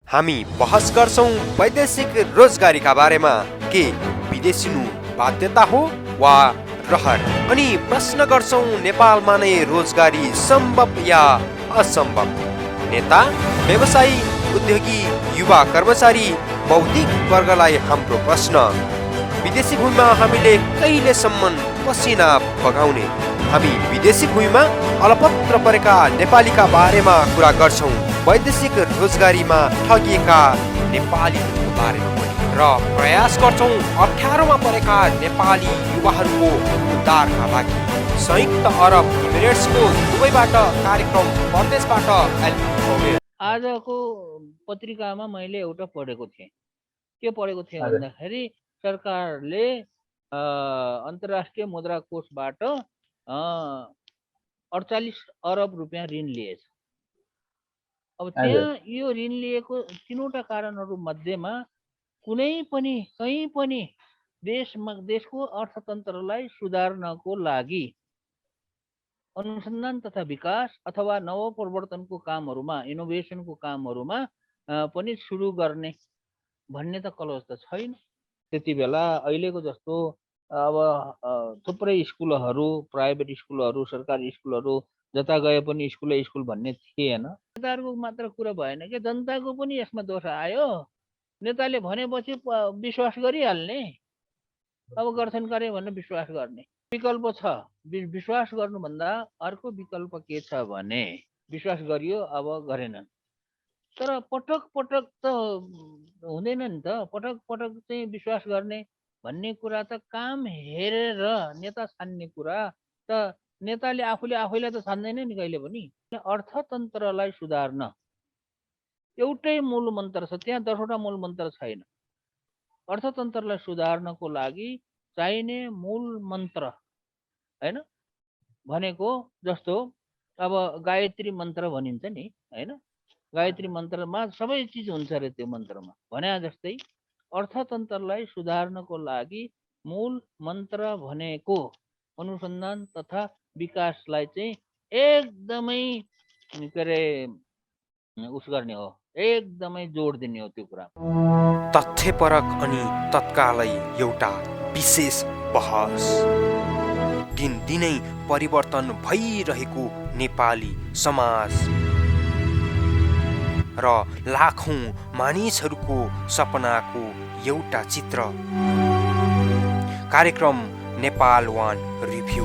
हामी बहस गर्छौं वैदेशिक रोजगारीका बारेमा। के विदेशिनु बाध्यता हो वा रहर? अनि प्रश्न गर्छौं नेपालमा नै रोजगारी सम्भव या असम्भव? नेता, व्यवसायी, उद्योगी, युवा कर्मचारी, बौद्धिक वर्गलाई हाम्रो प्रश्न। विदेशी भूमिमा हामीले कहिलेसम्म पसिना बगाउने? हामी विदेशी भूमिमा अलपत्र परेका नेपालीका बारेमा कुरा गर्छौं, वैदेशिक रोजगारीमा ठगिएका नेपालीहरूको बारेमा पनि, र प्रयास गर्छौं अप्ठ्यारोमा परेका नेपाली युवाहरूको उद्धारका लागि। संयुक्त अरब इमिरेट्सको दुबईबाट कार्यक्रम परदेशबाट एलपी। आजको पत्रिकामा मैले एउटा पढेको थिएँ। के पढेको थिएँ भन्दाखेरि सरकारले अन्तर्राष्ट्रिय मुद्रा कोषबाट 48 अरब रुपियाँ ऋण लिएछ। अब त्यहाँ यो ऋण लिएको तीनवटा कारणहरू मध्येमा कुनै पनि कहीँ पनि देशको अर्थतन्त्रलाई सुधार्नको लागि अनुसन्धान तथा विकास अथवा नवप्रवर्तनको कामहरूमा, इनोभेसनको कामहरूमा पनि सुरु गर्ने भन्ने त कलज त छैन। त्यति बेला अहिलेको जस्तो अब थुप्रै स्कुलहरू, प्राइभेट स्कुलहरू, सरकारी स्कुलहरू, जता गए पनि स्कुल भन्ने थिएन। नेताहरूको मात्र कुरा भएन कि जनताको पनि यसमा दोष आयो। नेताले भनेपछि विश्वास गरिहाल्ने, अब गर्छन् गरे भनेर विश्वास गर्ने विकल्प छ। विश्वास गर्नुभन्दा अर्को विकल्प के छ भने विश्वास गरियो, अब गरेनन्। तर पटक पटक त हुँदैन नि त। पटक पटक चाहिँ विश्वास गर्ने भन्ने कुरा त काम हेरेर नेता छान्ने कुरा त नेताले आफैलाई त छान्दैन नि कहिले पनि। अर्थतन्त्रलाई सुधार्न एउटै मूल मन्त्र छ, त्यहाँ 10वटा मूल मन्त्र छैन। अर्थतन्त्रलाई सुधार्नको लागि चाहिने मूल मन्त्र हैन भनेको जस्तो अब गायत्री मन्त्र भनिन्छ नि हैन। गायत्री मन्त्रमा सबै चिज हुन्छ रे त्यो मन्त्रमा भने जस्तै अर्थतन्त्रलाई सुधार्नको लागि मूल मन्त्र भनेको अनुसन्धान तथा विकासलाई चाहिँ एकदमै के अरे उस गर्ने हो, एकदमै जोड दिने हो त्यो कुरा। तथ्यपरक अनि तत्कालै एउटा विशेष बहस। दिनदिनै परिवर्तन भइरहेको नेपाली समाज र लाखौं मानिसहरूको सपनाको एउटा चित्र। कार्यक्रम नेपाल वान रिभ्यू।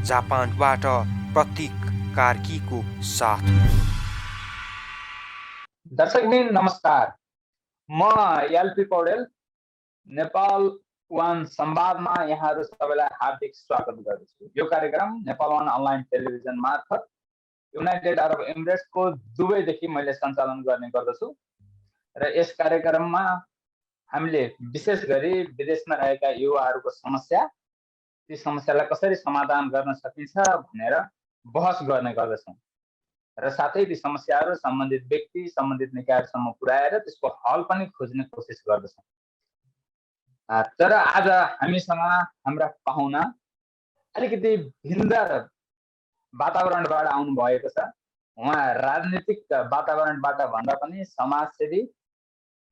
जापानबाट प्रतीक कार्कीको साथ। दर्शकबिन नमस्कार, म एलपी पौडेल नेपाल वान संवादमा यहाँहरू सबैलाई हार्दिक स्वागत गर्दछु। यो कार्यक्रम नेपाल वान अनलाइन टेलिभिजन मार्फत युनाइटेड अरब इमिरेट्सको दुबईदेखि मैले सञ्चालन गर्ने गर्दछु र यस कार्यक्रममा हामीले विशेष गरी विदेशमा रहेका युवाहरूको समस्या, ती समस्यालाई कसरी समाधान गर्न सकिन्छ भनेर बहस गर्ने गर्दछौँ र साथै ती समस्याहरू सम्बन्धित व्यक्ति, सम्बन्धित निकायसम्म पुर्याएर त्यसको हल पनि खोज्ने कोसिस गर्दछौँ। तर आज हामीसँग हाम्रा पाहुना अलिकति भिन्न वातावरणबाट आउनु भएको छ। उहाँ राजनीतिक वातावरणबाट भन्दा पनि समाजसेवी,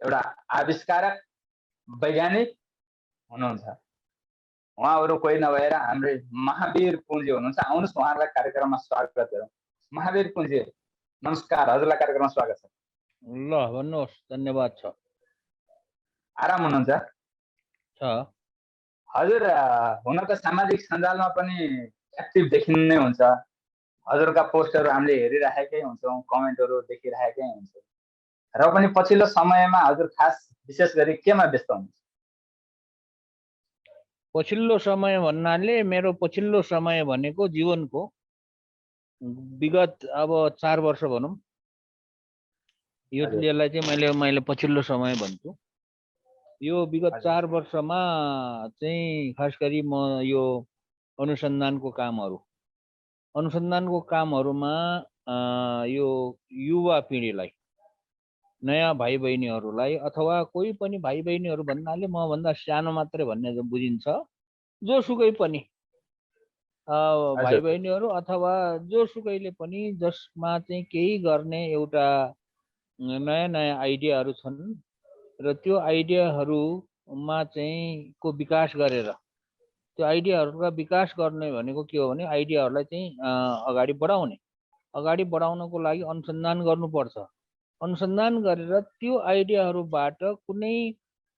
एउटा आविष्कारक, वैज्ञानिक हुनुहुन्छ। उहाँहरू कोही नभएर हाम्रै महावीर पुञ्जी हुनुहुन्छ। आउनुहोस् उहाँलाई कार्यक्रममा स्वागत गरौँ। महावीर पुञ्जी नमस्कार, हजुरलाई कार्यक्रममा स्वागत छ। ल भन्नुहोस्, धन्यवाद छ। आराम हुनुहुन्छ? हजुर हुन त सामाजिक सञ्जालमा पनि एक्टिभ देखिने हुन्छ। हजुरका पोस्टहरू हामीले हेरिराखेकै हुन्छौँ, कमेन्टहरू देखिराखेकै हुन्छौँ। र पनि पछिल्लो समयमा हजुर खास विशेष गरी केमा व्यस्त हुनुहुन्छ? पछिल्लो समय भन्नाले मेरो पछिल्लो समय भनेको जीवनको विगत अब 4 वर्ष भनौँ, यसलाई चाहिँ मैले पछिल्लो समय भन्छु। यो विगत 4 वर्षमा चाहिँ खास गरी म यो अनुसन्धानको कामहरूमा यो युवा पिँढीलाई, नयाँ भाइ बहिनीहरूलाई अथवा कोही पनि भाइ बहिनीहरू भन्नाले म भन्दा सानो मात्रै भन्ने बुझिन्छ, जोसुकै पनि हजुर भाइ बहिनीहरू अथवा जोसुकैले पनि जसमा चाहिँ केही गर्ने एउटा नयाँ नयाँ आइडियाहरू छन् र त्यो आइडियाहरूमा चाहिँ को विकास गरेर त्यो आइडियाहरूका विकास गर्ने भनेको के हो भने आइडियाहरूलाई चाहिँ अगाडि बढाउनको लागि अनुसन्धान गर्नुपर्छ। अनुसन्धान गरेर त्यो आइडियाहरूबाट कुनै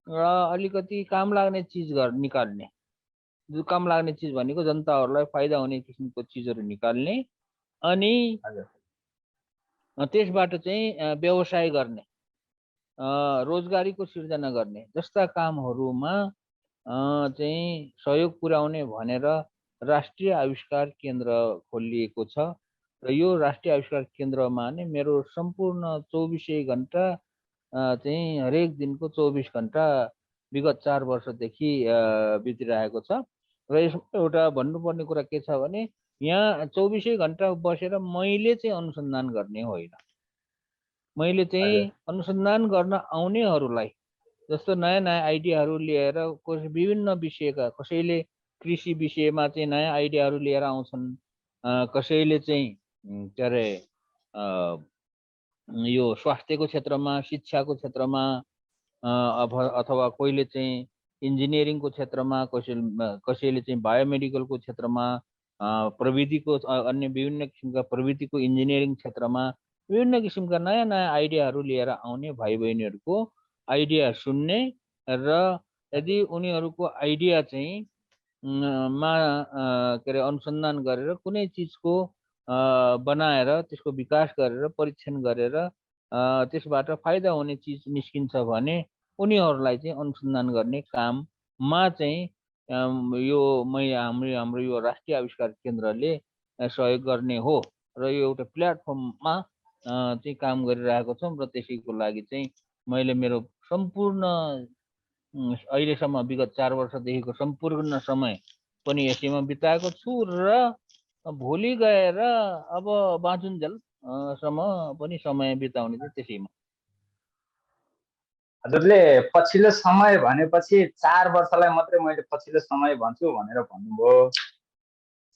अलिकति काम लाग्ने चिज निकाल्ने, जो काम लाग्ने चिज भनेको जनताहरूलाई फाइदा हुने किसिमको चिजहरू निकाल्ने अनि हजुर त्यसबाट चाहिँ व्यवसाय गर्ने, रोजगारीको सिर्जना गर्ने जस्ता कामहरूमा चाहिँ सहयोग पुर्याउने भनेर राष्ट्रिय आविष्कार केन्द्र खोलिएको छ र यो राष्ट्रिय आविष्कार केन्द्रमा नै मेरो सम्पूर्ण 24 घन्टा चाहिँ हरेक दिनको 24 घन्टा विगत 4 वर्षदेखि बितिरहेको छ र यसमा एउटा भन्नुपर्ने कुरा के छ भने यहाँ 24 घन्टा बसेर मैले चाहिँ अनुसन्धान गर्ने होइन, मैले चाहिँ हजुर अनुसन्धान गर्न आउनेहरूलाई जस्तो नयाँ नयाँ आइडियाहरू लिएर विभिन्न विषयका, कसैले कृषि विषयमा चाहिँ नयाँ आइडियाहरू लिएर आउँछन्, कसैले चाहिँ के अरे यो स्वास्थ्यको क्षेत्रमा, शिक्षाको क्षेत्रमा अथवा कोहीले चाहिँ इन्जिनियरिङको क्षेत्रमा, कसैले चाहिँ बायोमेडिकलको क्षेत्रमा, प्रविधिको अन्य विभिन्न किसिमका प्रविधिको इन्जिनियरिङ क्षेत्रमा विभिन्न किसिमका नयाँ नयाँ आइडियाहरू लिएर आउने भाइ बहिनीहरूको आइडिया सुन्ने र यदि उनीहरूको आइडिया चाहिँ के अरे अनुसन्धान गरेर कुनै चिजको बनाएर त्यसको विकास गरेर परीक्षण गरेर त्यसबाट फाइदा हुने चिज निस्किन्छ भने उनीहरूलाई चाहिँ अनुसन्धान गर्ने काममा चाहिँ यो हाम्रो यो राष्ट्रिय आविष्कार केन्द्रले सहयोग गर्ने हो र यो एउटा प्लेटफर्ममा चाहिँ काम गरिरहेको छौँ र त्यसैको लागि चाहिँ मैले मेरो सम्पूर्ण अहिलेसम्म विगत 4 वर्षदेखिको सम्पूर्ण समय पनि यसैमा बिताएको छु र भोलि गएर अब बाँचुन्जेलसम्म पनि समय बिताउने चाहिँ त्यसैमा। हजुरले पछिल्लो समय भनेपछि 4 वर्षलाई मात्रै मैले पछिल्लो समय भन्छु भनेर भन्नुभयो।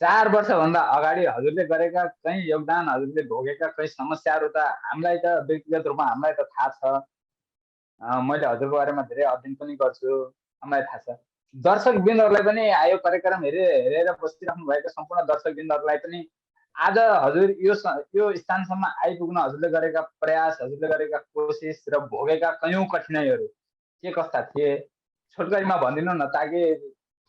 4 वर्षभन्दा अगाडि हजुरले गरेका कहीँ योगदान, हजुरले भोगेका कहीँ समस्याहरू त हामीलाई त व्यक्तिगत रूपमा हामीलाई त थाहा छ। मैले हजुरको बारेमा धेरै अध्ययन पनि गर्छु, हामीलाई थाहा छ। दर्शकवृन्दहरूलाई पनि यो कार्यक्रम हेरेर बसिराख्नु भएका सम्पूर्ण दर्शकवृन्दहरूलाई पनि आज हजुर यो स्थानसम्म आइपुग्न हजुरले गरेका प्रयास, हजुरले गरेका कोसिस र भोगेका कयौँ कठिनाइहरू के कस्ता थिए छोटकरीमा भनिदिनु न, ताकि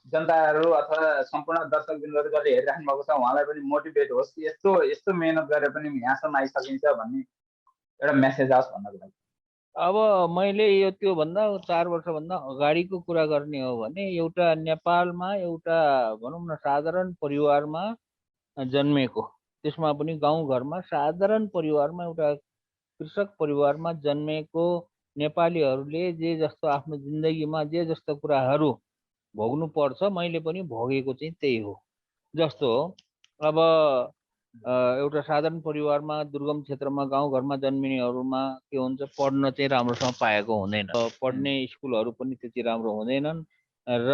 जनताहरू अथवा सम्पूर्ण दर्शकवृन्दहरू जसले हेरिराख्नु भएको छ उहाँलाई पनि मोटिभेट होस्, यस्तो मेहनत गरेर पनि यहाँसम्म आइसकिन्छ भन्ने एउटा मेसेज आओस् भन्नको लागि। अब मैले यो त्योभन्दा 4 वर्षभन्दा अगाडिको कुरा गर्ने हो भने एउटा नेपालमा एउटा भनौँ न साधारण परिवारमा जन्मेको, त्यसमा पनि गाउँघरमा साधारण परिवारमा एउटा कृषक परिवारमा जन्मेको नेपालीहरूले जे जस्तो आफ्नो जिन्दगीमा जे जस्तो कुराहरू भोग्नु पर्छ मैले पनि भोगेको चाहिँ त्यही हो। जस्तो अब एउटा साधारण परिवारमा दुर्गम क्षेत्रमा गाउँघरमा जन्मिनेहरूमा के हुन्छ, पढ्न चाहिँ राम्रोसँग पाएको हुँदैन, पढ्ने स्कुलहरू पनि त्यति राम्रो हुँदैनन् र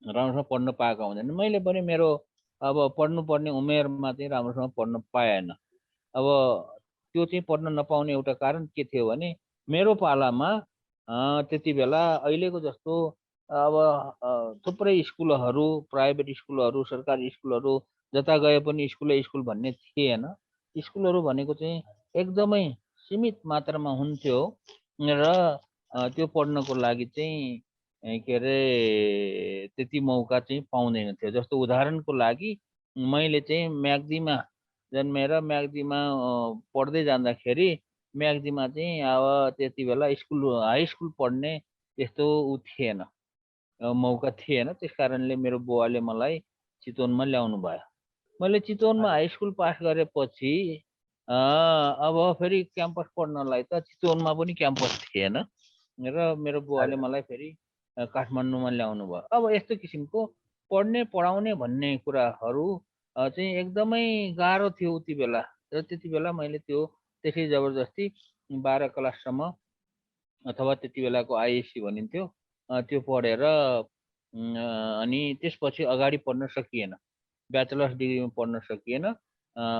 राम्रोसँग पढ्न पाएका हुँदैनन्। मैले पनि मेरो अब पढ्नुपर्ने उमेरमा चाहिँ राम्रोसँग पढ्न पाएन। अब त्यो चाहिँ पढ्न नपाउने एउटा कारण के थियो भने मेरो पालामा त्यति बेला अहिलेको जस्तो अब थुप्रै स्कुलहरू, प्राइभेट स्कुलहरू, सरकारी स्कुलहरू, जता गए पनि स्कुल भन्ने थिएन। स्कुलहरू भनेको चाहिँ एकदमै सीमित मात्रामा हुन्थ्यो र त्यो पढ्नको लागि चाहिँ के अरे त्यति मौका चाहिँ पाउँदैन थियो। जस्तो उदाहरणको लागि मैले चाहिँ म्याग्दीमा जन्मेर म्याग्दीमा पढ्दै जाँदाखेरि म्याग्दीमा चाहिँ अब त्यति बेला हाई स्कुल पढ्ने त्यस्तो थिएन, मौका थिएन। त्यस कारणले मेरो बुवाले मलाई चितवनमा ल्याउनु भयो। मैले चितवनमा हाई स्कुल पास गरेपछि अब फेरि क्याम्पस पढ्नलाई त चितवनमा पनि क्याम्पस थिएन र मेरो बुवाले मलाई फेरि काठमाडौँमा ल्याउनु भयो। अब यस्तो किसिमको पढ्ने पढाउने भन्ने कुराहरू चाहिँ एकदमै गाह्रो थियो उति बेला र त्यति बेला मैले त्यसै जबरजस्ती 12 क्लाससम्म अथवा त्यति बेलाको आइएससी भनिन्थ्यो त्यो पढेर अनि त्यसपछि अगाडि पढ्न सकिएन। ब्याचलर्स डिग्रीमा पढ्न सकिएन,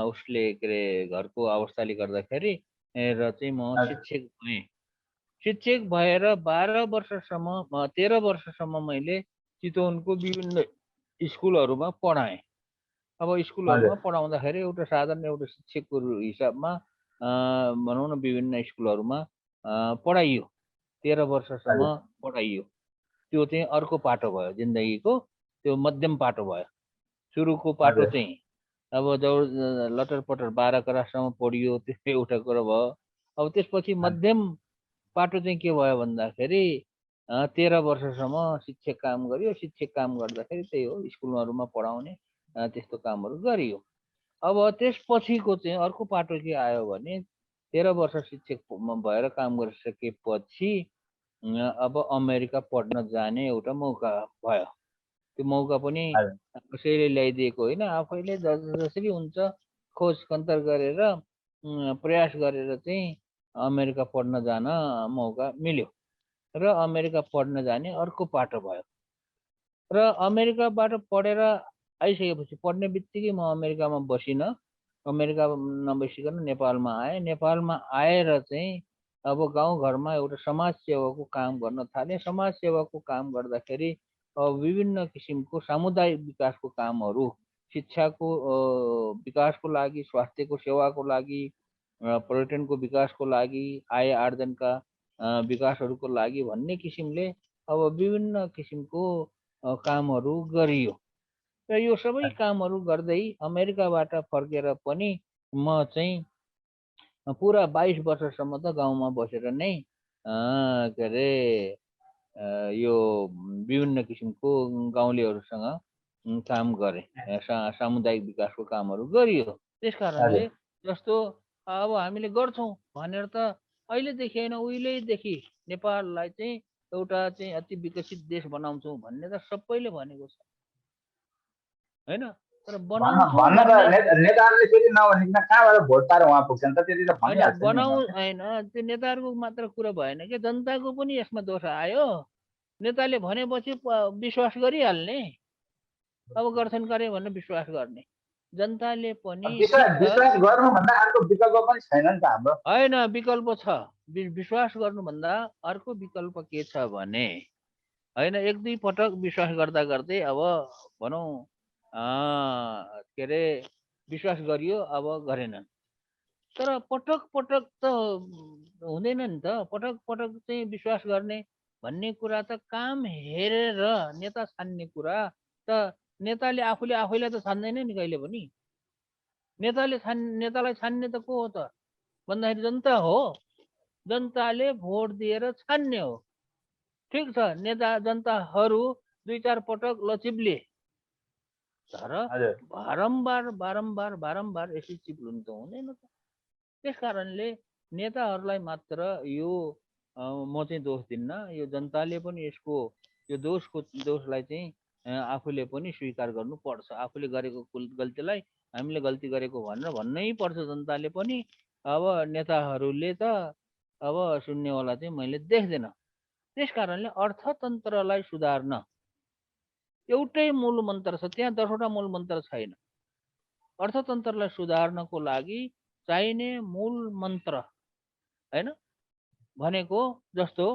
उसले के अरे घरको अवस्थाले गर्दाखेरि र चाहिँ म हजुर शिक्षक भएँ। शिक्षक भएर 12 वर्षसम्म 13 वर्षसम्म मैले चितवनको विभिन्न स्कुलहरूमा पढाएँ। अब स्कुलहरूमा हजुर पढाउँदाखेरि एउटा साधारण एउटा शिक्षकको हिसाबमा भनौँ न विभिन्न स्कुलहरूमा पढाइयो। 13 वर्षसम्म हजुर पढाइयो। त्यो चाहिँ अर्को पाटो भयो जिन्दगीको, त्यो मध्यम पाटो भयो। सुरुको पाटो हजुर चाहिँ अब जब लटरपटर 12 क्लाससम्म पढियो, त्यो एउटा कुरो भयो। अब त्यसपछि मध्यम पाटो चाहिँ के भयो भन्दाखेरि 13 वर्षसम्म शिक्षक काम गरियो। शिक्षक काम गर्दाखेरि त्यही हो, स्कुलहरूमा पढाउने त्यस्तो कामहरू गरियो। अब त्यसपछिको चाहिँ अर्को पाटो के आयो भने 13 वर्ष शिक्षक भएर काम गरिसकेपछि अब अमेरिका पढ्न जाने एउटा मौका भयो। त्यो मौका पनि हजुर कसैले ल्याइदिएको होइन, आफैले जसरी हुन्छ खोज खन्तर गरेर प्रयास गरेर चाहिँ अमेरिका पढ्न जान मौका मिल्यो र अमेरिका पढ्न जाने अर्को पाटो भयो। र अमेरिकाबाट पढेर आइसकेपछि पढ्ने बित्तिकै म अमेरिकामा बसिनँ। अमेरिका नबसिकन नेपालमा आएँ। नेपालमा आएर चाहिँ अब गाउँघरमा एउटा समाज सेवाको काम गर्न थालेँ। समाज सेवाको काम गर्दाखेरि विभिन्न किसिमको सामुदायिक विकासको कामहरू, शिक्षाको विकासको लागि, स्वास्थ्यको सेवाको लागि, पर्यटनको विकासको लागि, आय आर्जनका विकासहरूको लागि भन्ने किसिमले अब विभिन्न किसिमको कामहरू गरियो। र यो सबै कामहरू गर्दै अमेरिकाबाट फर्केर पनि म चाहिँ पुरा 22 वर्षसम्म त गाउँमा बसेर नै के अरे यो विभिन्न किसिमको गाउँलेहरूसँग काम गरेँ। सामुदायिक विकासको कामहरू गरियो। त्यस कारणले हजुर जस्तो अब हामीले गर्छौँ भनेर त अहिलेदेखि होइन, उहिलेदेखि नेपाललाई चाहिँ एउटा चाहिँ अति विकसित देश बनाउँछौँ भन्ने त सबैले भनेको छ होइन। तर भन्न बनाउँछौँ भन्न भन्ने त नेताहरूले फेरि नभनिकन कहाँबाट भोट पाएर उहाँ पुग्छन् त, त्यति त होइन, भनिहाल्छ नि बनाउ उनीहरूले। होइन, त्यो नेताहरूको मात्र कुरा भएन कि जनताको पनि यसमा दोष आयो। नेताले भनेपछि विश्वास गरिहाल्ने, अब गर्छन् गरे भनेर विश्वास गर्ने। जनताले पनि ठिक विश्वास छ, विश्वास गर्नुभन्दा अर्को विकल्प पनि छैन नि त हाम्रो। होइन विकल्प छ। विश्वास गर्नुभन्दा अर्को विकल्प के छ भने होइन, एक दुई पटक विश्वास गर्दा गर्दै अब भनौँ के अरे विश्वास गरियो, अब गरेनन्। तर पटक पटक त हुँदैन नि त। पटक पटक चाहिँ विश्वास गर्ने भन्ने कुरा त काम हेरेर नेता छान्ने कुरा त नेताले आफैलाई त छान्दैन नि कहिले पनि। नेतालाई छान्ने त को हो त भन्दाखेरि जनता हो। जनताले भोट दिएर छान्ने हो। ठिक छ, जनताहरू 2-4 पटक लचिप्ले, तर हजुर बारम्बार यसरी चिप्लुनु त हुँदैन त। त्यस कारणले नेताहरूलाई मात्र यो म चाहिँ दोष दिन्न। यो जनताले पनि यसको यो दोषलाई चाहिँ आफूले पनि स्वीकार गर्नुपर्छ। आफूले गरेको गल्तीलाई हामीले गल्ती गरेको भनेर भन्नै पर्छ जनताले पनि। अब नेताहरूले त अब सुन्नेवाला चाहिँ मैले देख्दैन। त्यस कारणले अर्थतन्त्रलाई सुधार्न एउटै मूल मन्त्र छ, त्यहाँ 10वटा मूल मन्त्र छैन। अर्थतन्त्रलाई सुधार्नको लागि चाहिने मूल मन्त्र होइन भनेको जस्तो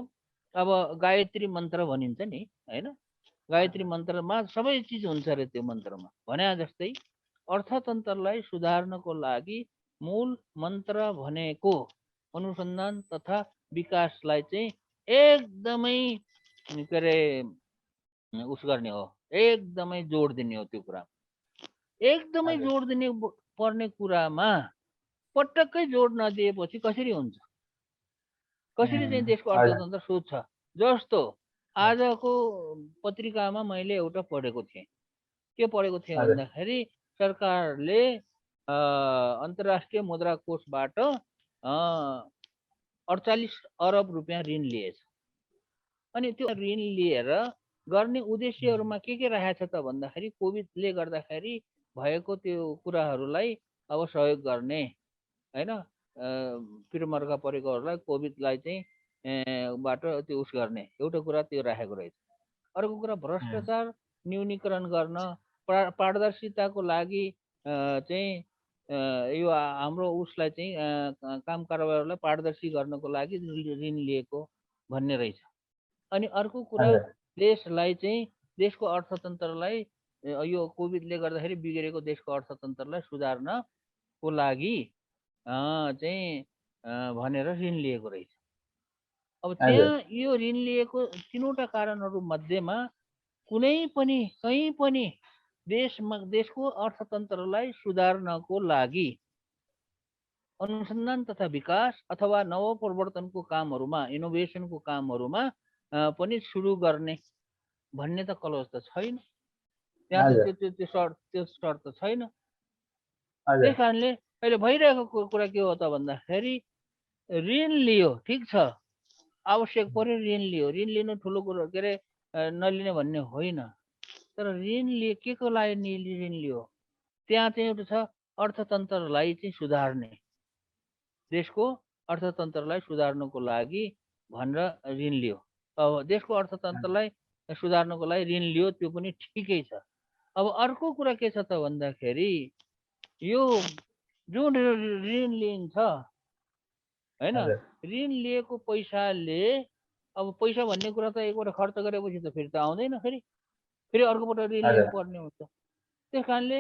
अब गायत्री मन्त्र भनिन्छ नि होइन। गायत्री मन्त्रमा सबै चिज हुन्छ अरे त्यो मन्त्रमा भने जस्तै अर्थतन्त्रलाई सुधार्नको लागि मूल मन्त्र भनेको अनुसन्धान तथा विकासलाई चाहिँ एकदमै के अरे उस गर्ने हो, एकदमै जोड दिने हो। त्यो कुरा एकदमै हजुर जोड दिने पर्ने कुरामा पटक्कै जोड नदिएपछि कसरी हुन्छ? कसरी चाहिँ देशको हजुर अर्थतन्त्र सुध्छ? जस्तो आजको पत्रिकामा मैले एउटा पढेको थिएँ। के पढेको थिएँ हजुर भन्दाखेरि सरकारले अन्तर्राष्ट्रिय मुद्रा कोषबाट 48 अरब रुपियाँ ऋण लिएछ। अनि त्यो ऋण लिएर गर्ने उद्देश्यहरूमा के राखेको छ त भन्दाखेरि कोभिडले गर्दाखेरि भएको त्यो कुराहरूलाई अब सहयोग गर्ने होइन, पिरमर्का परेकोहरूलाई कोभिडलाई चाहिँ बाट त्यो उस गर्ने एउटा कुरा त्यो राखेको रहेछ। अर्को कुरा भ्रष्टाचार न्यूनीकरण गर्न पारदर्शिताको लागि चाहिँ यो हाम्रो उसलाई चाहिँ काम कारबारलाई पारदर्शी गर्नको लागि ऋण लिएको भन्ने रहेछ। अनि अर्को कुरा, देशलाई चाहिँ देशको अर्थतन्त्रलाई यो कोभिडले गर्दाखेरि बिग्रेको देशको अर्थतन्त्रलाई सुधार्नको लागि चाहिँ भनेर ऋण लिएको रहेछ। अब त्यहाँ यो ऋण लिएको तीनवटा कारणहरू मध्येमा कुनै पनि कहीँ पनि देशको अर्थतन्त्रलाई सुधार्नको लागि अनुसन्धान तथा विकास अथवा नवप्रवर्तनको कामहरूमा, इनोभेसनको कामहरूमा पनि सुरु गर्ने भन्ने त क्लज त छैन, त्यहाँ त त्यो शर्त छैन। त्यस कारणले अहिले भइरहेको कुरा के हो त भन्दाखेरि ऋण लियो, ठिक छ, आवश्यक पर्यो ऋण लियो, ऋण लिनु ठुलो कुरो के अरे नलिने भन्ने होइन, तर ऋण लिए के को लागि ऋण लियो? त्यहाँ चाहिँ एउटा छ अर्थतन्त्रलाई चाहिँ सुधार्ने, देशको अर्थतन्त्रलाई सुधार्नको लागि भनेर ऋण लियो। अब देशको अर्थतन्त्रलाई सुधार्नको लागि ऋण लियो, त्यो पनि ठिकै छ। अब अर्को कुरा के छ त भन्दाखेरि यो जुन ऋण लिन्छ होइन, ऋण लिएको पैसाले, अब पैसा भन्ने कुरा त एकपल्ट खर्च गरेपछि त फेरि त आउँदैन, फेरि अर्कोपल्ट ऋण लिनु पर्ने हुन्छ। त्यस कारणले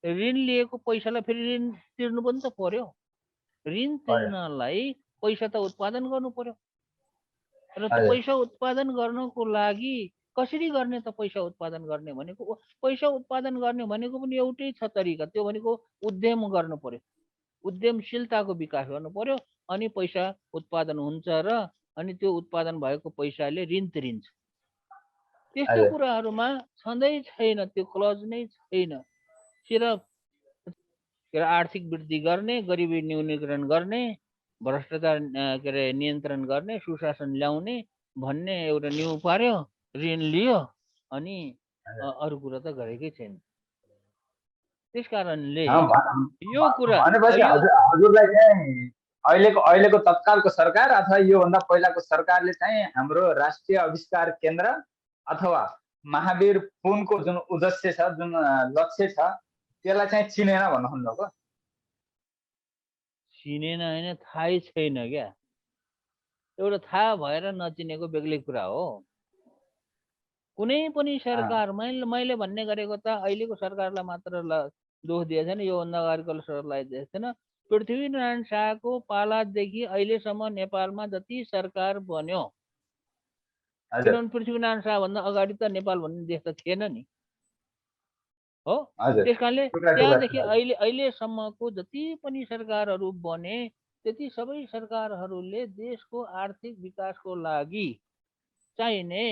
ऋण लिएको पैसालाई फेरि ऋण तिर्नु पनि त पर्यो। ऋण तिर्नलाई पैसा त उत्पादन गर्नु पर्यो, र त्यो पैसा उत्पादन गर्नको लागि कसरी गर्ने त? पैसा उत्पादन गर्ने भनेको, पैसा उत्पादन गर्ने भनेको पनि एउटै छ तरिका, त्यो भनेको उद्यम गर्नु पर्यो, उद्यमशीलताको विकास गर्नु पर्यो, अनि पैसा उत्पादन हुन्छ र अनि त्यो उत्पादन भएको पैसाले ऋण तिरिन्छ। त्यस्तो कुराहरूमा छँदै छैन, त्यो क्लज नै छैन। सिर्फ आर्थिक वृद्धि गर्ने, गरिबी न्यूनीकरण गर्ने, भ्रष्टाचार के अरे नियन्त्रण गर्ने, सुशासन ल्याउने भन्ने एउटा न्यु पार्यो, ऋण लियो, अनि अरू कुरा त गरेकै छैन। त्यस कारणले यो कुरा हजुरलाई चाहिँ अहिलेको तत्कालको सरकार अथवा योभन्दा पहिलाको सरकारले चाहिँ हाम्रो राष्ट्रिय आविष्कार केन्द्र अथवा महावीर पुनको जुन उद्देश्य छ, जुन लक्ष्य छ, त्यसलाई चाहिँ चिनेन भन्नु खोज्नुभएको? चिनेन होइन, थाहै छैन क्या। एउटा थाहा भएर नचिनेको बेग्लै कुरा हो। कुनै पनि सरकार, मैले भन्ने गरेको त अहिलेको सरकारलाई मात्र दोष दिएको छैन, योभन्दा अगाडिको सरकारलाई दिएको छैन। पृथ्वीनारायण शाहको पालादेखि अहिलेसम्म नेपालमा जति सरकार बन्यो, किनभने पृथ्वीनारायण शाहभन्दा अगाडि त नेपाल भन्ने देश त थिएन नि, हो। त्यस कारणले त्यहाँदेखि अहिलेसम्मको जति पनि सरकारहरू बने, त्यति सबै सरकारहरूले देशको आर्थिक विकासको लागि चाहिने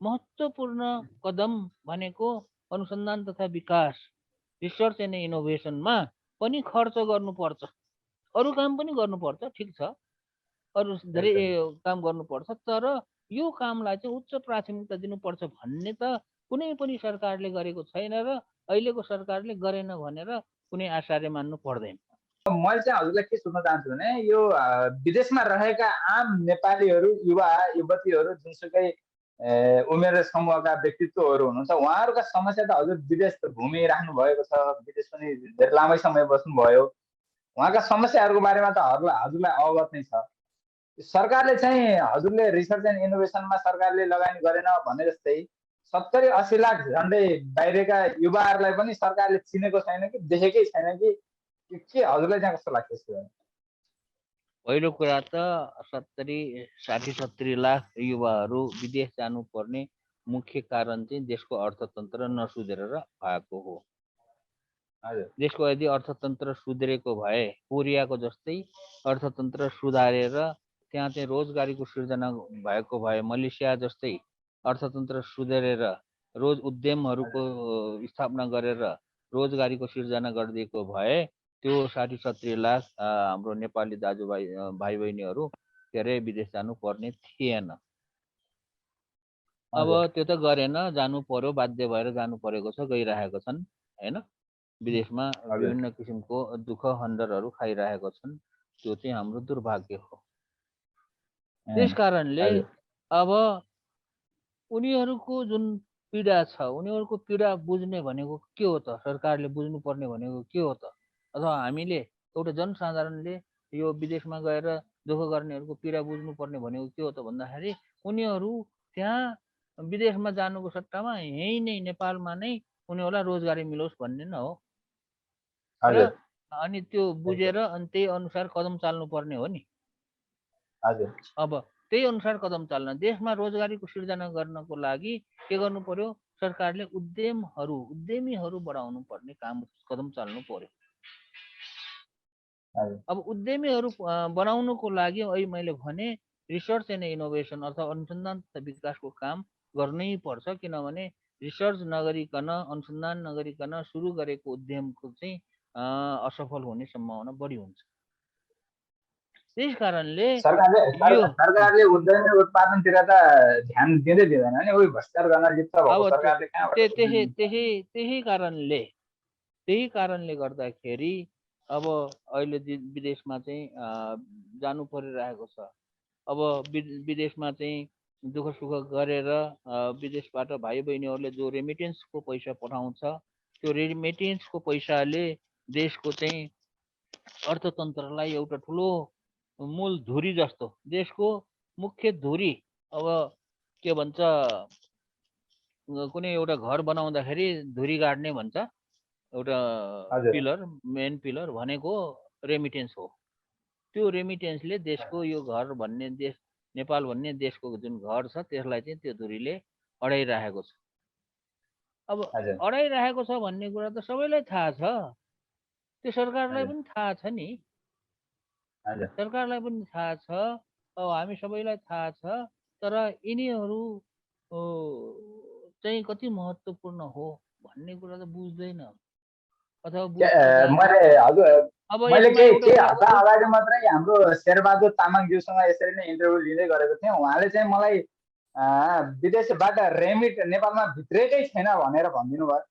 महत्त्वपूर्ण कदम भनेको अनुसन्धान तथा विकास, रिसर्च एन्ड इनोभेसनमा पनि खर्च गर्नुपर्छ। अरू काम पनि गर्नुपर्छ, ठिक छ, अरू धेरै काम गर्नुपर्छ, तर यो कामलाई चाहिँ उच्च प्राथमिकता दिनुपर्छ भन्ने त कुनै पनि सरकारले गरेको छैन, र अहिलेको सरकारले गरेन भनेर कुनै आचार्य मान्नु पर्दैन। मैले चाहिँ हजुरलाई के सोध्न चाहन्छु भने, यो विदेशमा रहेका आम नेपालीहरू, युवा युवतीहरू, जुनसुकै उमेर समूहका व्यक्तित्वहरू हुनुहुन्छ, उहाँहरूका समस्या त हजुर विदेश भूमि राख्नु भएको छ, विदेश पनि धेरै लामै समय बस्नुभयो, उहाँका समस्याहरूको बारेमा त हजुरलाई अवगत नै छ। सरकारले चाहिँ हजुरले रिसर्च एन्ड इनोभेसनमा सरकारले लगानी गरेन भने जस्तै 70-80 लाख झन्डै बाहिरका युवाहरूलाई पनि सरकारले चिनेको छैन कि देखेकै छैन कि के हजुरलाई चाहिँ कस्तो लाग्छ? पहिलो कुरा त 60-70 लाख युवाहरू विदेश जानुपर्ने मुख्य कारण चाहिँ देशको अर्थतन्त्र नसुधरेर भएको हो। देशको यदि अर्थतन्त्र सुध्रेको भए, कोरियाको जस्तै अर्थतन्त्र सुधारेर त्यहाँ चाहिँ रोजगारीको सिर्जना भएको भए, मलेसिया जस्तै अर्थतन्त्र सुधारेर उद्यमहरूको स्थापना गरेर रोजगारीको सिर्जना गरिदिएको भए, त्यो 60-70 लाख हाम्रो नेपाली दाजुभाइ भाइ बहिनीहरू के अरे विदेश जानु पर्ने थिएन। अब त्यो त गरेन, जानु पर्यो, बाध्य भएर जानु परेको छ, गइरहेको छन् होइन। विदेशमा विभिन्न किसिमको दुःख हन्डरहरू खाइरहेको छन्, त्यो चाहिँ हाम्रो दुर्भाग्य हो। त्यस कारणले अब उनीहरूको जुन पीडा छ उनीहरूको पीडा बुझ्ने भनेको के हो त? सरकारले बुझ्नुपर्ने भनेको के हो त? अथवा हामीले एउटा जनसाधारणले यो विदेशमा गएर दुःख गर्नेहरूको पीडा बुझ्नुपर्ने भनेको के हो त भन्दाखेरि उनीहरू त्यहाँ विदेशमा जानुको सट्टामा यहीँ नै नेपालमा नै उनीहरूलाई रोजगारी मिलोस् भन्ने न हो र हजुर अनि त्यो बुझेर अनि त्यही अनुसार कदम चाल्नुपर्ने हो नि। हजुर अब त्यही अनुसार कदम चाल्न देशमा रोजगारीको सिर्जना गर्नको लागि के गर्नु पर्यो? सरकारले उद्यमीहरू बढाउनु पर्ने कदम चाल्नु पर्यो। हजुर अब उद्यमीहरू बनाउनुको लागि अहिले मैले भने रिसर्च एन्ड इनोभेसन अथवा अनुसन्धान तथा विकासको काम गर्नै पर्छ, किनभने रिसर्च नगरिकन अनुसन्धान नगरिकन सुरु गरेको उद्यमको चाहिँ असफल हुने सम्भावना बढी हुन्छ। त्यस कारणले यो सरकारले उद्यमी उत्पादनतिर त ध्यान दिँदै दिँदैन नि, उही भ्रष्टाचार गर्न लिप्त भएको अब सरकारले कहाँबाट त्यही कारणले गर्दाखेरि अब अहिले विदेशमा चाहिँ जानु परिरहेको छ। अब विदेशमा चाहिँ दुःख सुख गरेर विदेशबाट भाइ बहिनीहरूले जो रेमिटेन्सको पैसा पठाउँछ त्यो रेमिटेन्सको पैसाले देशको चाहिँ अर्थतन्त्रलाई एउटा ठुलो मूल धुरी जस्तो, देशको मुख्य धुरी, अब के भन्छ कुनै एउटा घर बनाउँदाखेरि धुरी गाड्ने भन्छ, एउटा पिलर, मेन पिलर भनेको रेमिटेन्स हो। त्यो रेमिटेन्सले देशको यो घर भन्ने देश नेपाल भन्ने देशको जुन घर छ त्यसलाई चाहिँ त्यो धुरीले अडाइरहेको छ। अब अडाइरहेको छ भन्ने कुरा त सबैलाई थाहा छ, त्यो सरकारलाई पनि थाहा छ नि, सरकारलाई पनि थाहा छ, अब हामी सबैलाई थाहा छ। तर यिनीहरू चाहिँ कति महत्त्वपूर्ण हो भन्ने कुरा त बुझ्दैन अथवा मैले केही हप्ता अगाडि मात्रै हाम्रो शेरबहादुर तामाङज्यूसँग यसरी नै इन्टरभ्यू लिँदै गरेको थिएँ। उहाँले चाहिँ मलाई विदेशबाट रेमिट नेपालमा भित्रेकै छैन भनेर भनिदिनु भयो।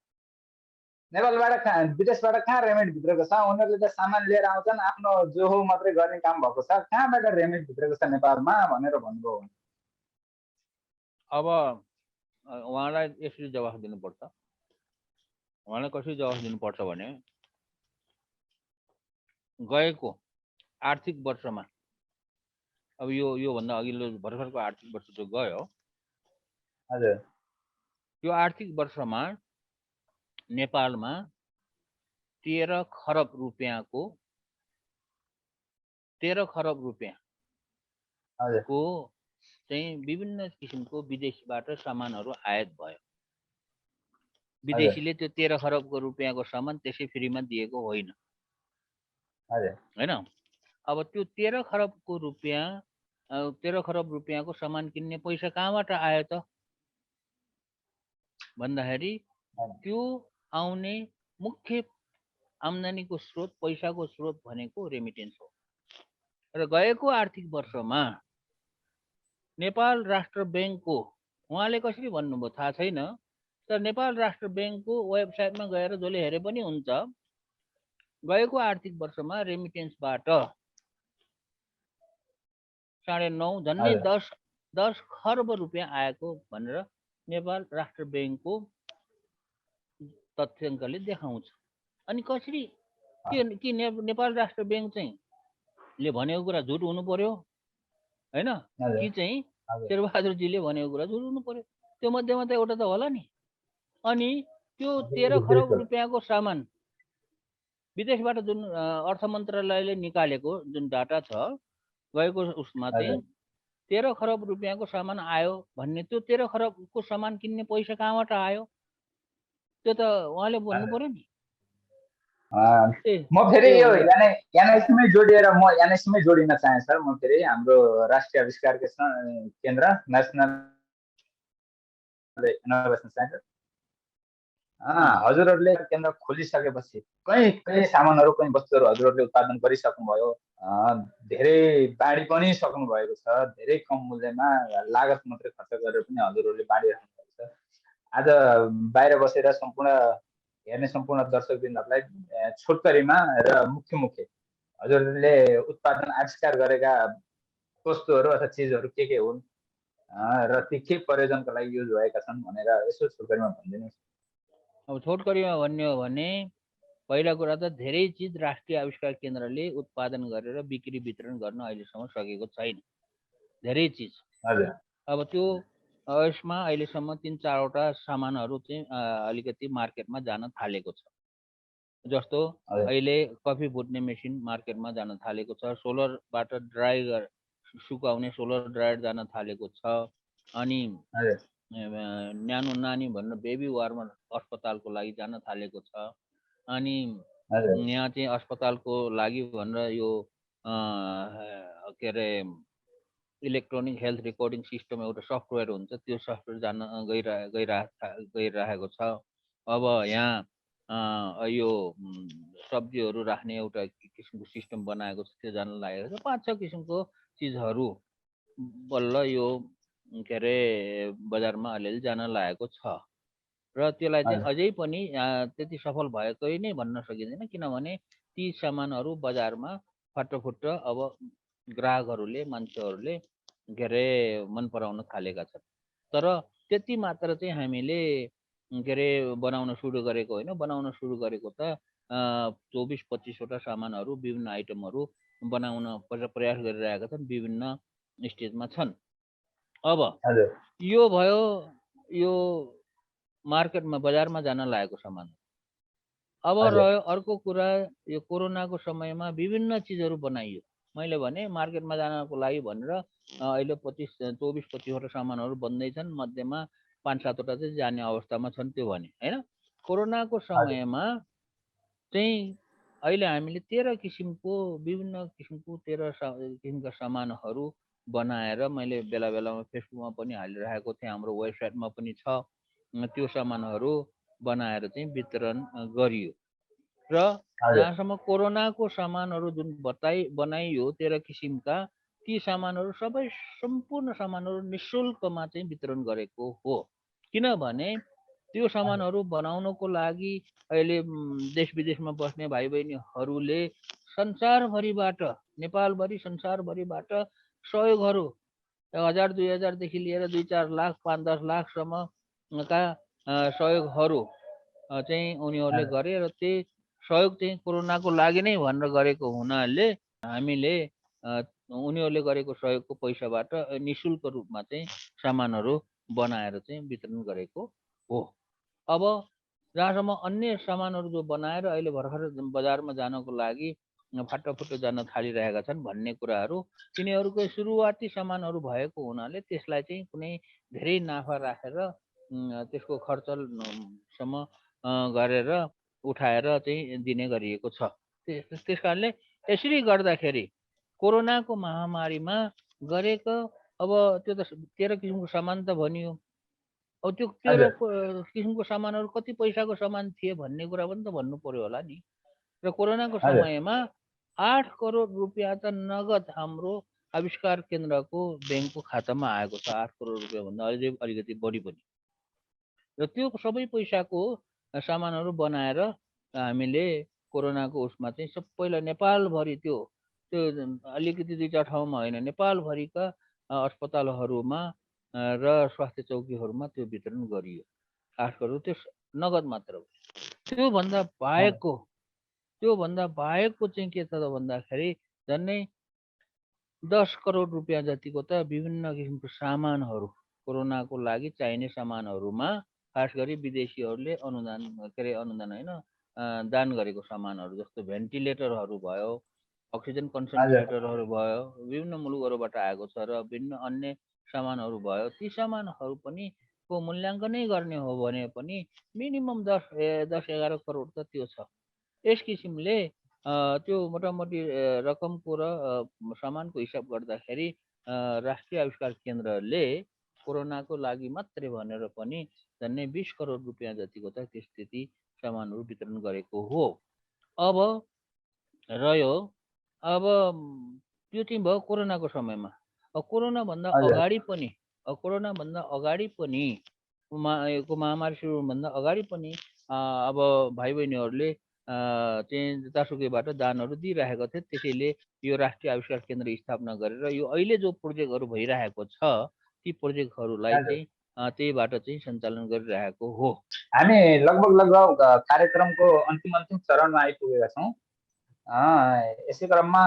विदेशबाट कहाँ रेमिट भित्रेको छ? उनीहरूले त सामान लिएर आउँछन्, आफ्नो जो हो मात्रै गर्ने काम भएको छ, कहाँबाट रेमिट भित्रेको छ नेपालमा भनेर भन्नुभयो। अब उहाँलाई यसरी जवाफ दिनुपर्छ। उहाँलाई कसरी जवाफ दिनुपर्छ भने गएको आर्थिक वर्षमा, अब योभन्दा अघिल्लो भर्खरको आर्थिक वर्ष जो गयो, यो आर्थिक वर्षमा नेपालमा 13 खरब रुपियाँको चाहिँ विभिन्न किसिमको विदेशबाट सामानहरू आयात भयो। विदेशीले त्यो 13 खरबको रुपियाँको सामान त्यसै फ्रीमा दिएको होइन, होइन? अब त्यो 13 खरब रुपियाँको सामान किन्ने पैसा कहाँबाट आयो त भन्दाखेरि त्यो आउने मुख्य आम्दानीको स्रोत, पैसाको स्रोत भनेको रेमिटेन्स हो। र गएको आर्थिक वर्षमा नेपाल राष्ट्र ब्याङ्कको, उहाँले कसरी भन्नुभयो थाहा छैन, तर नेपाल राष्ट्र ब्याङ्कको वेबसाइटमा गएर जसले हेरे पनि हुन्छ, गएको आर्थिक वर्षमा रेमिटेन्सबाट 9.5 झन्डै 10 खर्ब रुपियाँ आएको भनेर नेपाल राष्ट्र ब्याङ्कको तथ्याङ्कले देखाउँछ। अनि कसरी कि नेपाल राष्ट्र ब्याङ्क चाहिँ ले भनेको कुरा झुट हुनु पर्यो, होइन? कि चाहिँ शेरबहादुरजीले भनेको कुरा झुट हुनु पर्यो? त्यो मध्येमा त एउटा त होला नि। अनि त्यो 13 खरब रुपियाँको सामान विदेशबाट जुन अर्थ मन्त्रालयले निकालेको जुन डाटा छ, गएको उसमा चाहिँ 13 खरब रुपियाँको सामान आयो भन्ने, त्यो 13 खरबको सामान किन्ने पैसा कहाँबाट आयो त्यो त उहाँले भन्नु पर्यो नि। म फेरि यो एनआइसीमै जोडिन चाहे सर। म फेरि हाम्रो राष्ट्रिय आविष्कार केन्द्र नेसनल इनोभेसन सेन्टर, हजुरहरूले केन्द्र खोलिसकेपछि कहीँ सामानहरू, कहीँ वस्तुहरू हजुरहरूले उत्पादन गरिसक्नुभयो, धेरै बाँडी पनि सक्नु भएको छ, धेरै कम मूल्यमा लागत मात्रै खर्च गरेर पनि हजुरहरूले बाँडिराख्नु भएको छ। आज बाहिर बसेर हेर्ने सम्पूर्ण दर्शकवृन्दहरूलाई छोटकरीमा र मुख्य हजुरहरूले उत्पादन आविष्कार गरेका वस्तुहरू अथवा चिजहरू के हुन् र ती के प्रयोजनका लागि युज भएका छन् भनेर यसो छोटकरीमा भनिदिनुहोस्। अब छोटकरीमा भन्ने हो भने पहिला कुरा त धेरै चिज राष्ट्रिय आविष्कार केन्द्रले उत्पादन गरेर बिक्री वितरण गर्न अहिलेसम्म सकेको छैन। धेरै चिज हजुर अब त्यो यसमा अहिलेसम्म 3-4वटा सामानहरू चाहिँ अलिकति मार्केटमा जान थालेको छ। जस्तो हजुर अहिले कफी भुट्ने मेसिन मार्केटमा जान थालेको छ, सोलरबाट ड्राई सुकाउने सोलर ड्रायर जान थालेको छ, अनि हजुर न्यानो नानी भनेर बेबी वार्मर अस्पतालको लागि जान थालेको छ, अनि हजुर यहाँ चाहिँ अस्पतालको लागि भनेर यो के अरे इलेक्ट्रोनिक हेल्थ रेकर्डिङ सिस्टम एउटा सफ्टवेयर हुन्छ, त्यो सफ्टवेयर जान गइरहेको छ। अब यहाँ यो सब्जीहरू राख्ने एउटा किसिमको सिस्टम बनाएको छ, त्यो जान लागेको छ। 5-6 किसिमको चिजहरू बल्ल यो के अरे बजारमा अलिअलि जान लागेको छ, र त्यसलाई चाहिँ हजुर अझै पनि त्यति सफल भएकै नै भन्न सकिँदैन, किनभने ती सामानहरू बजारमा फटाफट अब ग्राहकहरूले मान्छेहरूले के अरे मन पराउन थालेका छन्। तर त्यति मात्र चाहिँ हामीले के अरे बनाउन सुरु गरेको होइन, बनाउन सुरु गरेको त 24-25वटा सामानहरू विभिन्न आइटमहरू बनाउन प्रयास गरिरहेका छन्, विभिन्न स्टेजमा छन्। अब हजुर यो भयो यो मार्केटमा बजारमा जान लागेको सामान। अब हजुर रह्यो अर्को कुरा, यो कोरोनाको समयमा विभिन्न चिजहरू बनाइयो। मैले भने मार्केटमा जानको लागि भनेर अहिले 24-25वटा सामानहरू बन्दैछन्, मध्येमा 5-7वटा चाहिँ जाने अवस्थामा छन्, त्यो भने होइन। कोरोनाको हजुर समयमा चाहिँ अहिले हामीले 13 किसिमको विभिन्न किसिमको 13 किसिमका सामानहरू बनाएर मैले बेला बेलामा फेसबुकमा पनि हालिरहेको थिएँ, हाम्रो वेबसाइटमा पनि छ। त्यो सामानहरू बनाएर चाहिँ वितरण गरियो, र हजुर जहाँसम्म कोरोनाको सामानहरू जुन बनाइयो 13 किसिमका, ती सामानहरू सबै सम्पूर्ण सामानहरू निःशुल्कमा चाहिँ वितरण गरेको हो। किनभने त्यो सामानहरू बनाउनको लागि अहिले देश विदेशमा बस्ने भाइ बहिनीहरूले संसारभरिबाट, नेपालभरि संसारभरिबाट सहयोगहरू 1000-2000देखि लिएर 2-4 लाख 5-10 लाखसम्मका सहयोगहरू चाहिँ उनीहरूले गरे, र त्यही सहयोग चाहिँ कोरोनाको लागि नै भनेर गरेको हुनाले हामीले उनीहरूले गरेको सहयोगको पैसाबाट निःशुल्क रूपमा चाहिँ सामानहरू बनाएर चाहिँ वितरण गरेको हो। अब जहाँसम्म अन्य सामानहरू जो बनाएर अहिले भर्खर बजारमा जानको लागि फाटाफुट्टो जान थालिरहेका छन् भन्ने कुराहरू, तिनीहरूकै सुरुवाती सामानहरू भएको हुनाले त्यसलाई चाहिँ कुनै धेरै नाफा राखेर त्यसको खर्चसम्म गरेर उठाएर चाहिँ दिने गरिएको छ। त्यस कारणले यसरी गर्दाखेरि कोरोनाको महामारीमा गरेको, अब त्यो त 13 किसिमको सामान त भनियो, अब त्यो 13 किसिमको सामानहरू कति पैसाको सामान थिए भन्ने कुरा पनि त भन्नु पर्यो होला नि। र कोरोनाको समयमा 8 करोड रुपियाँ त नगद हाम्रो आविष्कार केन्द्रको ब्याङ्कको खातामा आएको छ, 8 करोड रुपियाँभन्दा अझै अलिकति बढी पनि। र त्यो सबै पैसाको सामानहरू बनाएर हामीले कोरोनाको उसमा चाहिँ सबैलाई नेपालभरि त्यो अलिकति 2-4 ठाउँमा होइन, नेपालभरिका अस्पतालहरूमा र स्वास्थ्य चौकीहरूमा त्यो वितरण गरियो। 8 करोड त्यो नगद मात्र हो। त्योभन्दा बाहेकको चाहिँ के छ त भन्दाखेरि झन्डै 10 करोड रुपियाँ जतिको त विभिन्न किसिमको सामानहरू, कोरोनाको लागि चाहिने सामानहरूमा खास गरी विदेशीहरूले अनुदान होइन, दान गरेको सामानहरू, जस्तो भेन्टिलेटरहरू भयो, अक्सिजन कन्सन्ट्रेटरहरू भयो, विभिन्न मुलुकहरूबाट आएको छ, र विभिन्न अन्य सामानहरू भयो। ती सामानहरू पनि को मूल्याङ्कनै गर्ने हो भने पनि मिनिमम 10-11 करोड त त्यो छ। यस किसिमले त्यो मोटामोटी रकमको र सामानको हिसाब गर्दाखेरि राष्ट्रिय आविष्कार केन्द्रले कोरोनाको लागि मात्रै भनेर पनि झन्डै 20 करोड रुपियाँ जतिको त त्यति सामानहरू वितरण गरेको हो। अब रह्यो, अब त्यो चाहिँ भयो कोरोनाको समयमा। कोरोनाभन्दा अगाडि पनि को महामारी सुरुभन्दा अगाडि पनि अब भाइ बहिनीहरूले चाहिँ जतासुकैबाट दानहरू दिइरहेको थिए। त्यसैले यो राष्ट्रिय आविष्कार केन्द्र स्थापना गरेर यो अहिले जो प्रोजेक्टहरू भइरहेको छ, ती ती प्रोजेक्टहरूलाई चाहिँ त्यहीबाट चाहिँ सञ्चालन गरिरहेको हो। हामी लगभग कार्यक्रमको अन्तिम चरणमा आइपुगेका छौँ। यसै क्रममा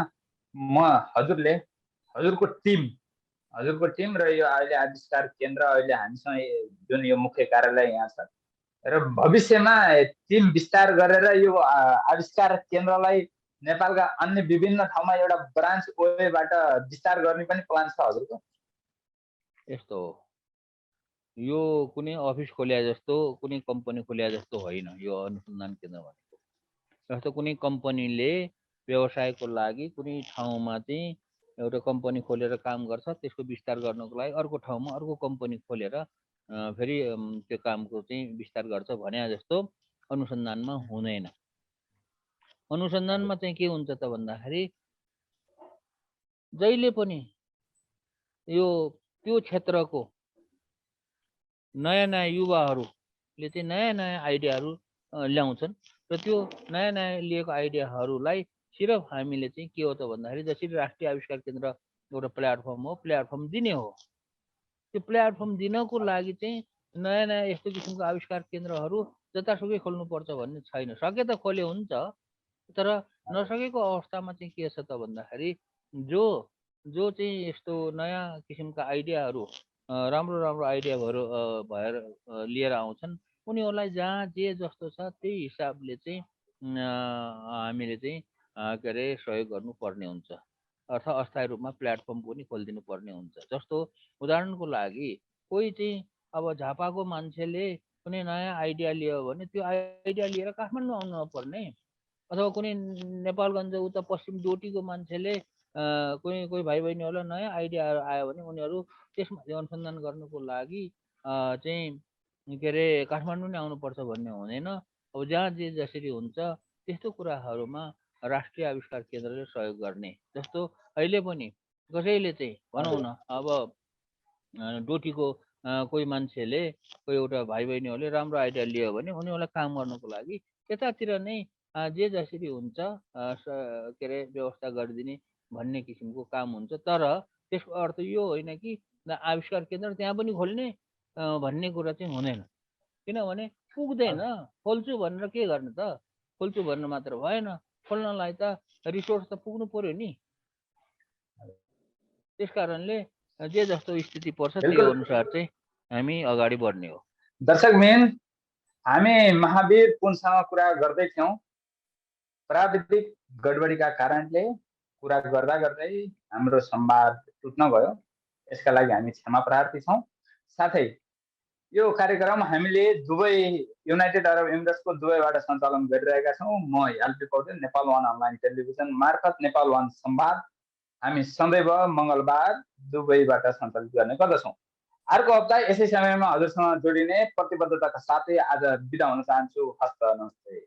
म हजुरको टिम र यो अहिले आविष्कार केन्द्र अहिले हामीसँग जुन यो मुख्य कार्यालय यहाँ छ र भविष्यमा टिम विस्तार गरेर यो आविष्कार केन्द्रलाई नेपालका अन्य विभिन्न ठाउँमा एउटा ब्रान्च वेबाट विस्तार गर्ने पनि प्लान छ हजुरको? यस्तो हो, यो कुनै अफिस खोल्या जस्तो कुनै कम्पनी खोल्या जस्तो होइन। यो अनुसन्धान केन्द्र भनेको जस्तो कुनै कम्पनीले व्यवसायको लागि कुनै ठाउँमा चाहिँ एउटा कम्पनी खोलेर काम गर्छ, त्यसको विस्तार गर्नको लागि अर्को ठाउँमा अर्को कम्पनी खोलेर फेरि त्यो कामको चाहिँ विस्तार गर्छ भने जस्तो अनुसन्धानमा हुँदैन। अनुसन्धानमा चाहिँ के हुन्छ त भन्दाखेरि जहिले पनि यो त्यो क्षेत्रको नयाँ नयाँ युवाहरूले चाहिँ नयाँ नयाँ आइडियाहरू ल्याउँछन् र त्यो नयाँ नयाँ लिएको आइडियाहरूलाई सिर्फ हामीले चाहिँ के हो त भन्दाखेरि जसरी राष्ट्रिय आविष्कार केन्द्र एउटा प्लेटफर्म हो, प्लेटफर्म दिने हो। त्यो प्लेटफर्म दिनको लागि चाहिँ नयाँ नयाँ यस्तो किसिमको आविष्कार केन्द्रहरू जतासुकै खोल्नुपर्छ भन्ने छैन। सके त खोले हुन्छ, तर नसकेको अवस्थामा चाहिँ के छ त भन्दाखेरि जो चाहिँ यस्तो नयाँ किसिमका आइडियाहरू राम्रो राम्रो आइडियाहरू भएर लिएर आउँछन्, उनीहरूलाई जहाँ जे जस्तो छ त्यही हिसाबले चाहिँ हामीले चाहिँ के अरे सहयोग गर्नुपर्ने हुन्छ, अर्थात् अस्थायी रूपमा प्लेटफर्म पनि खोलिदिनु पर्ने हुन्छ। जस्तो उदाहरणको लागि कोही चाहिँ अब झापाको मान्छेले कुनै नयाँ आइडिया लियो भने त्यो आइडिया लिएर काठमाडौँ आउनु नपर्ने, अथवा कुनै नेपालगञ्ज उता पश्चिम डोटीको मान्छेले कोही भाइ बहिनीहरूलाई नयाँ आइडियाहरू आयो भने उनीहरू त्यसमा अनुसन्धान गर्नुको लागि चाहिँ के अरे काठमाडौँ नै आउनुपर्छ भन्ने हुँदैन। अब जहाँ जे जसरी हुन्छ त्यस्तो कुराहरूमा राष्ट्रिय आविष्कार केन्द्रले सहयोग गर्ने। जस्तो अहिले पनि कसैले चाहिँ भनौँ न अब डोटीको कोही मान्छेले कोही एउटा भाइ बहिनीहरूले राम्रो आइडिया लियो भने उनीहरूलाई काम गर्नुको लागि त्यतातिर नै जे जसरी हुन्छ के अरे व्यवस्था गरिदिने भन्ने किसिमको काम हुन्छ। तर त्यसको अर्थ यो होइन कि आविष्कार केन्द्र त्यहाँ पनि खोल्ने भन्ने कुरा चाहिँ हुँदैन, किनभने पुग्दैन। खोल्छु भनेर के गर्ने त? खोल्छु भन्नु मात्र भएन, खोल्नलाई त रिसोर्स त पुग्नु पर्यो नि। त्यस कारणले जे जस्तो स्थिति पर्छ त्यो अनुसार चाहिँ हामी अगाडि बढ्ने हो। दर्शकबिन, हामी महावीर पुनसँग कुरा गर्दै थियौँ। प्राविधिक गडबडीका कारणले कुरा गर्दा गर्दै हाम्रो संवाद टुट्न गयो, यसका लागि हामी क्षमा प्रार्थी छौँ। साथै यो कार्यक्रम हामीले दुबई युनाइटेड अरब इमिरेट्सको दुबईबाट सञ्चालन गरिरहेका छौँ। म LP Paudel, Nepal one online television मार्फत नेपाल वान संवाद हामी सदैव मङ्गलबार दुबईबाट सञ्चालित गर्ने गर्दछौँ। अर्को हप्ता यसै समयमा हजुरसँग जोडिने प्रतिबद्धताका साथै आज बिदा हुन चाहन्छु। हस्त नमस्ते।